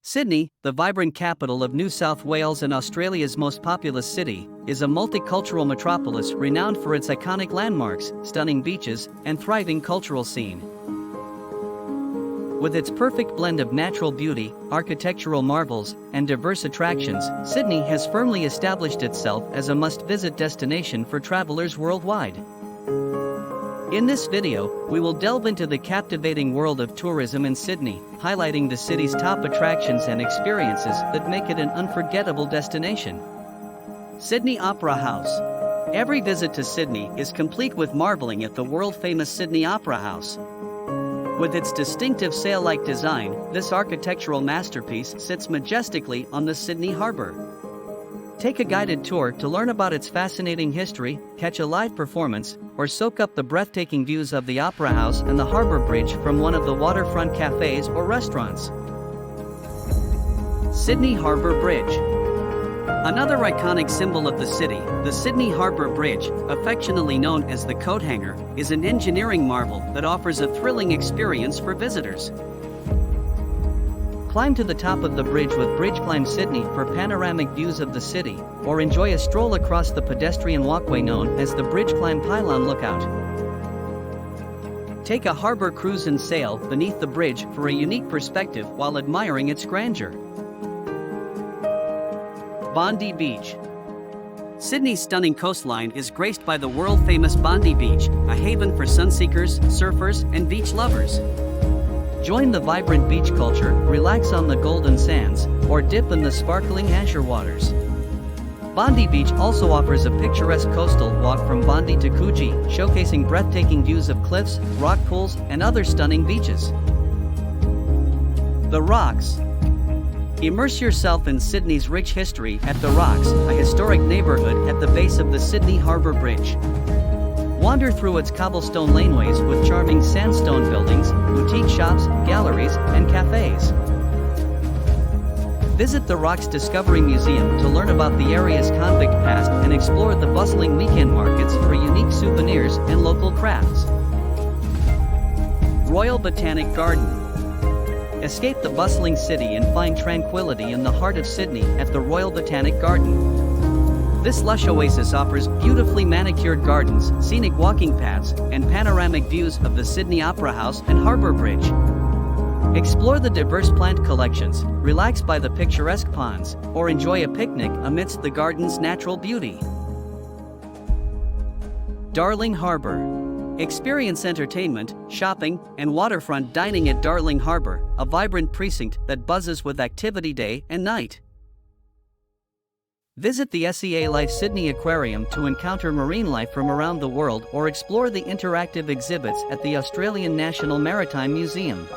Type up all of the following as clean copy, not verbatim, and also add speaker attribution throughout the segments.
Speaker 1: Sydney, the vibrant capital of New South Wales and Australia's most populous city, is a multicultural metropolis renowned for its iconic landmarks, stunning beaches, and thriving cultural scene. With its perfect blend of natural beauty, architectural marvels, and diverse attractions, Sydney has firmly established itself as a must-visit destination for travelers worldwide. In this video, we will delve into the captivating world of tourism in Sydney, highlighting the city's top attractions and experiences that make it an unforgettable destination. Sydney Opera House. Every visit to Sydney is complete with marveling at the world-famous Sydney Opera House. With its distinctive sail-like design, this architectural masterpiece sits majestically on the Sydney Harbour. Take a guided tour to learn about its fascinating history, catch a live performance, or soak up the breathtaking views of the Opera House and the Harbour Bridge from one of the waterfront cafes or restaurants. Sydney Harbour Bridge. Another iconic symbol of the city, the Sydney Harbour Bridge, affectionately known as the Coat Hanger, is an engineering marvel that offers a thrilling experience for visitors. Climb to the top of the bridge with Bridge Climb Sydney for panoramic views of the city, or enjoy a stroll across the pedestrian walkway known as the Bridge Climb Pylon Lookout. Take a harbour cruise and sail beneath the bridge for a unique perspective while admiring its grandeur. Bondi Beach. Sydney's stunning coastline is graced by the world-famous Bondi Beach, a haven for sunseekers, surfers, and beach lovers. Join the vibrant beach culture, relax on the golden sands, or dip in the sparkling azure waters. Bondi Beach also offers a picturesque coastal walk from Bondi to Coogee, showcasing breathtaking views of cliffs, rock pools, and other stunning beaches. The Rocks. Immerse yourself in Sydney's rich history at The Rocks, a historic neighbourhood at the base of the Sydney Harbour Bridge. Wander through its cobblestone laneways with charming sandstone buildings, boutique shops, galleries, and cafes. Visit the Rocks Discovery Museum to learn about the area's convict past and explore the bustling weekend markets for unique souvenirs and local crafts. Royal Botanic Garden. Escape the bustling city and find tranquility in the heart of Sydney at the Royal Botanic Garden. This lush oasis offers beautifully manicured gardens, scenic walking paths, and panoramic views of the Sydney Opera House and Harbour Bridge. Explore the diverse plant collections, relax by the picturesque ponds, or enjoy a picnic amidst the garden's natural beauty. Darling Harbour. Experience entertainment, shopping, and waterfront dining at Darling Harbour, a vibrant precinct that buzzes with activity day and night. Visit the SEA Life Sydney Aquarium to encounter marine life from around the world or explore the interactive exhibits at the Australian National Maritime Museum.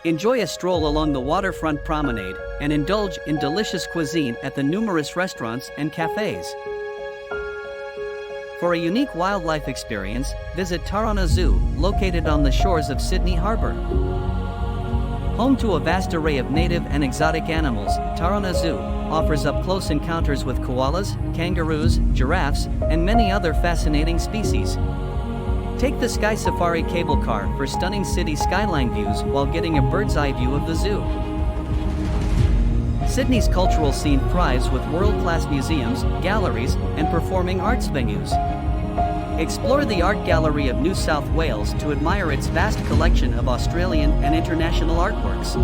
Speaker 1: Enjoy a stroll along the waterfront promenade and indulge in delicious cuisine at the numerous restaurants and cafes. For a unique wildlife experience, visit Taronga Zoo, located on the shores of Sydney Harbour. Home to a vast array of native and exotic animals, Taronga Zoo offers up-close encounters with koalas, kangaroos, giraffes, and many other fascinating species. Take the Sky Safari cable car for stunning city skyline views while getting a bird's-eye view of the zoo. Sydney's cultural scene thrives with world-class museums, galleries, and performing arts venues. Explore the Art Gallery of New South Wales to admire its vast collection of Australian and international artworks.